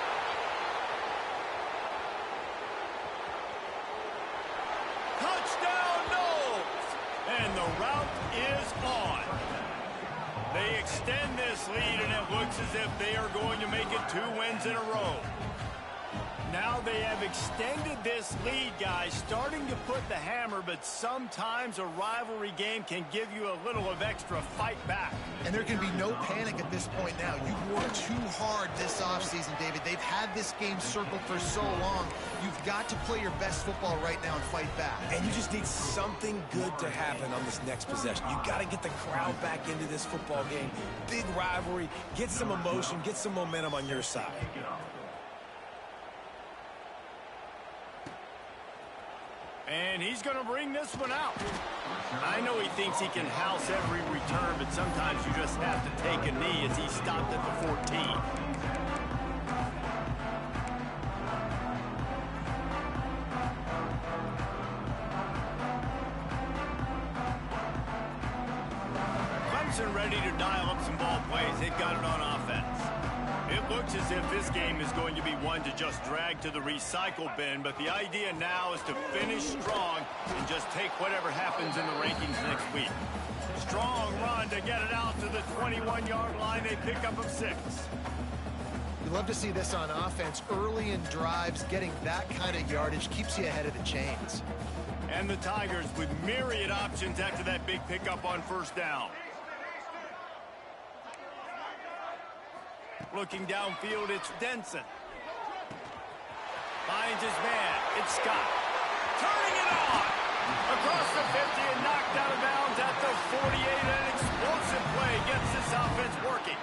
Touchdown, Knowles! And the route is on. They extend this lead, and it looks as if they are going to make it 2 wins in a row. Now they have extended this lead, guys, starting to put the hammer, but sometimes a rivalry game can give you a little of extra fight back. And there can be no panic at this point now. You've worked too hard this offseason, David. They've had this game circled for so long. You've got to play your best football right now and fight back. And you just need something good to happen on this next possession. You got to get the crowd back into this football game. Big rivalry. Get some emotion. Get some momentum on your side. And he's going to bring this one out. I know he thinks he can house every return, but sometimes you just have to take a knee as he stopped at the 14. Clemson ready to dial up some ball plays. They've got it on offense. It looks as if this game is going to be one to just drag to the recycle bin, but the idea now is to finish strong and just take whatever happens in the rankings next week. Strong run to get it out to the 21-yard line. They pick up of 6. You love to see this on offense. Early in drives, getting that kind of yardage keeps you ahead of the chains. And the Tigers with myriad options after that big pickup on 1st down. Looking downfield, it's Denson. Finds his man. It's Scott. Turning it on. Across the 50 and knocked out of bounds at the 48. An explosive play gets this offense working.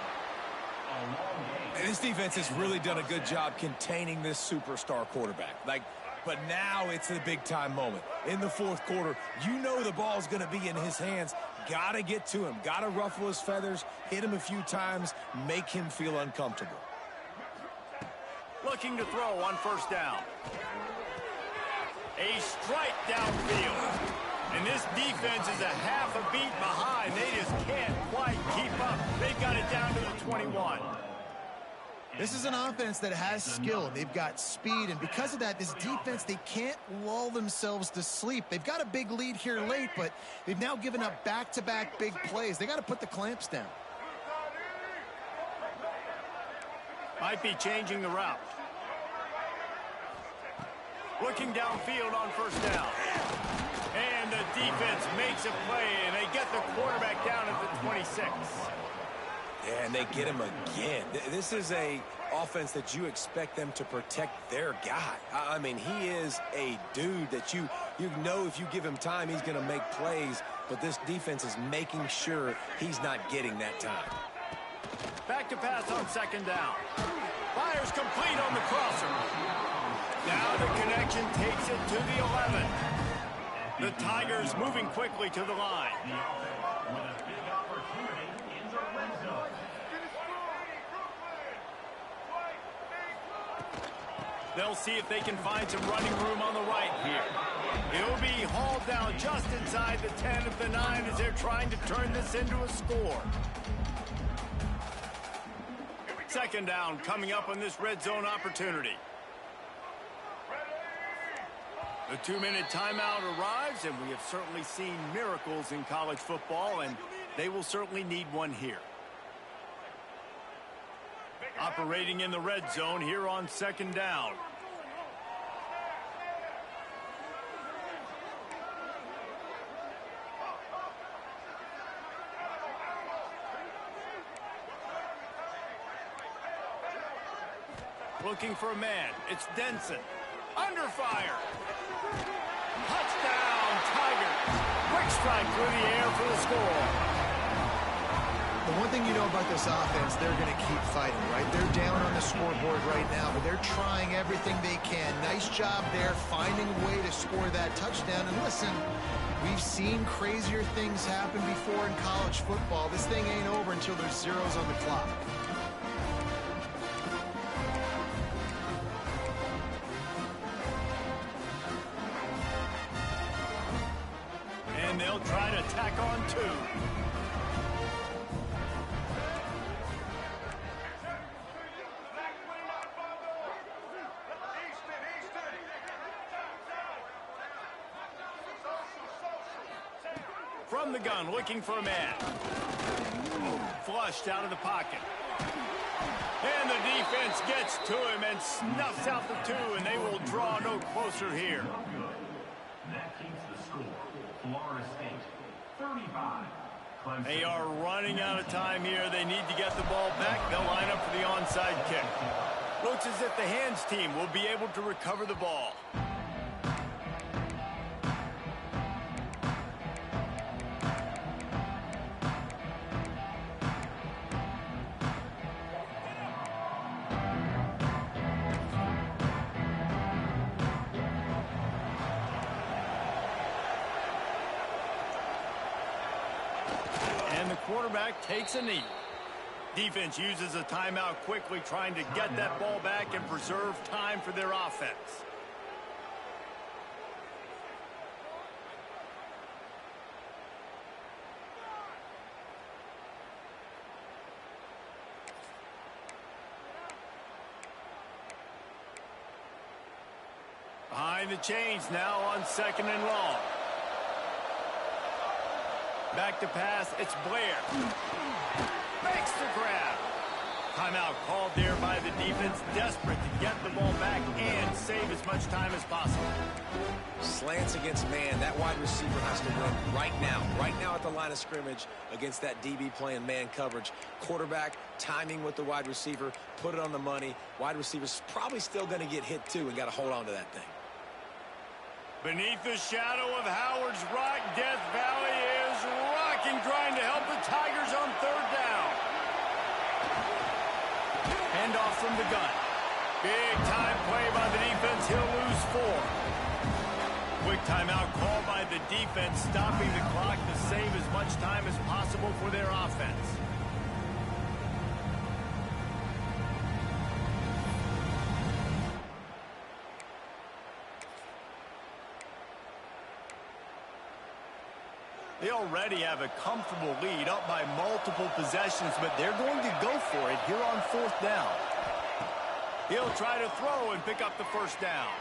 And this defense has really done a good job containing this superstar quarterback. But now it's the big-time moment. In the 4th quarter, you know the ball's going to be in his hands. Got to get to him. Got to ruffle his feathers, hit him a few times, make him feel uncomfortable. Looking to throw on 1st down. A strike downfield. And this defense is a half a beat behind. They just can't quite keep up. They've got it down to the 21. This is an offense that has skill. They've got speed, and because of that, this defense, they can't lull themselves to sleep. They've got a big lead here late, but they've now given up back-to-back big plays. They got to put the clamps down. Might be changing the route. Looking downfield on 1st down. And the defense makes a play, and they get the quarterback down at the 26. Yeah, and they get him again. This is a offense that you expect them to protect their guy. I mean, he is a dude that you know if you give him time, he's going to make plays, but this defense is making sure he's not getting that time. Back to pass on 2nd down. Fires complete on the crosser. Now the connection takes it to the 11. The Tigers moving quickly to the line. They'll see if they can find some running room on the right here. It'll be hauled down just inside the 10 of the 9 as they're trying to turn this into a score. 2nd down coming up on this red zone opportunity. The 2-minute timeout arrives, and we have certainly seen miracles in college football, and they will certainly need one here. Operating in the red zone here on 2nd down. Looking for a man. It's Denson. Under fire. Touchdown, Tigers. Quick strike through the air for the score. The one thing you know about this offense, they're going to keep fighting, right? They're down on the scoreboard right now, but they're trying everything they can. Nice job there, finding a way to score that touchdown. And listen, we've seen crazier things happen before in college football. This thing ain't over until there's zeros on the clock. And they'll try to tack on two. From the gun, looking for a man. Flushed out of the pocket. And the defense gets to him and snuffs out the two, and they will draw no closer here. That keeps the score. Florida State, 35. Clemson. They are running out of time here. They need to get the ball back. They'll line up for the onside kick. Looks as if the hands team will be able to recover the ball. And the quarterback takes a knee. Defense uses a timeout quickly, trying to get that ball back and preserve time for their offense. Behind the chains now on 2nd and long. Back to pass, it's Blair. Makes the grab. Timeout called there by the defense, desperate to get the ball back and save as much time as possible. Slants against man. That wide receiver has to win right now at the line of scrimmage against that DB playing man coverage. Quarterback timing with the wide receiver, put it on the money. Wide receiver's probably still going to get hit too and got to hold on to that thing. Beneath the shadow of Howard's Rock, Death Valley is rocking, trying to help the Tigers on 3rd down. Hand off from the gun. Big time play by the defense. He'll lose 4. Quick timeout called by the defense, stopping the clock to save as much time as possible for their offense. They already have a comfortable lead, up by multiple possessions, but they're going to go for it here on 4th down. He'll try to throw and pick up the 1st down.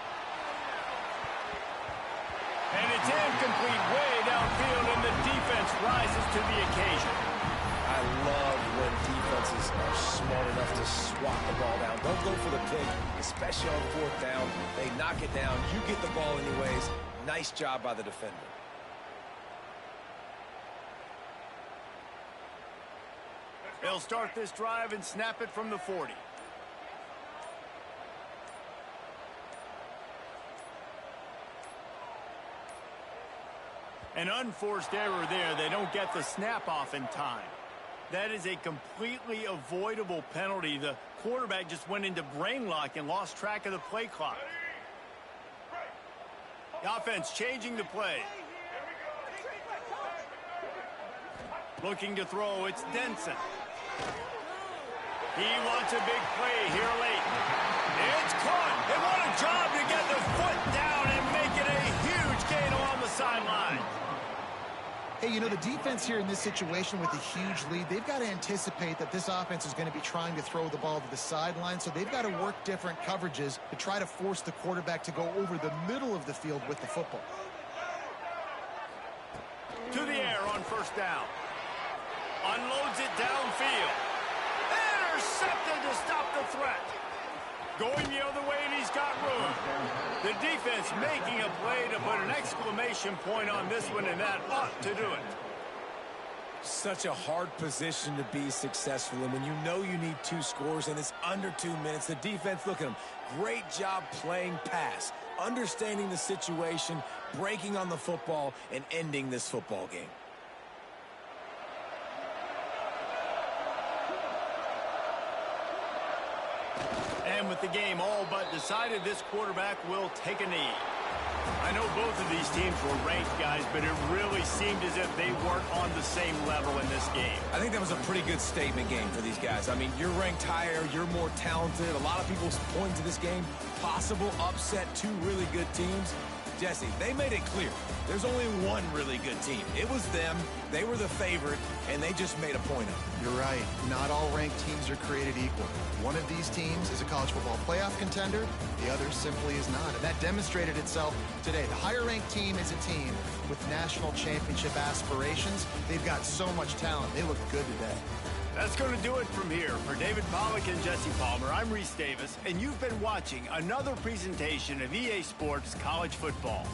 And it's incomplete way downfield, and the defense rises to the occasion. I love when defenses are smart enough to swat the ball down. Don't go for the pick, especially on 4th down. They knock it down. You get the ball anyways. Nice job by the defender. They'll start this drive and snap it from the 40. An unforced error there. They don't get the snap off in time. That is a completely avoidable penalty. The quarterback just went into brain lock and lost track of the play clock. The offense changing the play. Looking to throw, it's Denson. He wants a big play here late. It's caught. And what a job to get the foot down and make it a huge gain along the sideline. Hey, you know, the defense here in this situation with a huge lead, they've got to anticipate that this offense is going to be trying to throw the ball to the sideline, so they've got to work different coverages to try to force the quarterback to go over the middle of the field with the football. To the air on 1st down. Unloads it downfield. Intercepted to stop the threat. Going the other way, and he's got room. The defense making a play to put an exclamation point on this one, and that ought to do it. Such a hard position to be successful in when you know you need 2 scores and it's under 2 minutes. The defense, look at them. Great job playing pass. understanding the situation, breaking on the football, and ending this football game. And with the game all but decided, this quarterback will take a knee. I know both of these teams were ranked, guys, but it really seemed as if they weren't on the same level in this game. I think that was a pretty good statement game for these guys. I mean, you're ranked higher, you're more talented. A lot of people point to this game, possible upset, two really good teams. Jesse, they made it clear. There's only one really good team. It was them. They were the favorite, and they just made a point of it. You're right. Not all ranked teams are created equal. One of these teams is a college football playoff contender. The other simply is not. And that demonstrated itself today. The higher-ranked team is a team with national championship aspirations. They've got so much talent. They look good today. That's going to do it from here. For David Pollack and Jesse Palmer, I'm Reese Davis, and you've been watching another presentation of EA Sports College Football.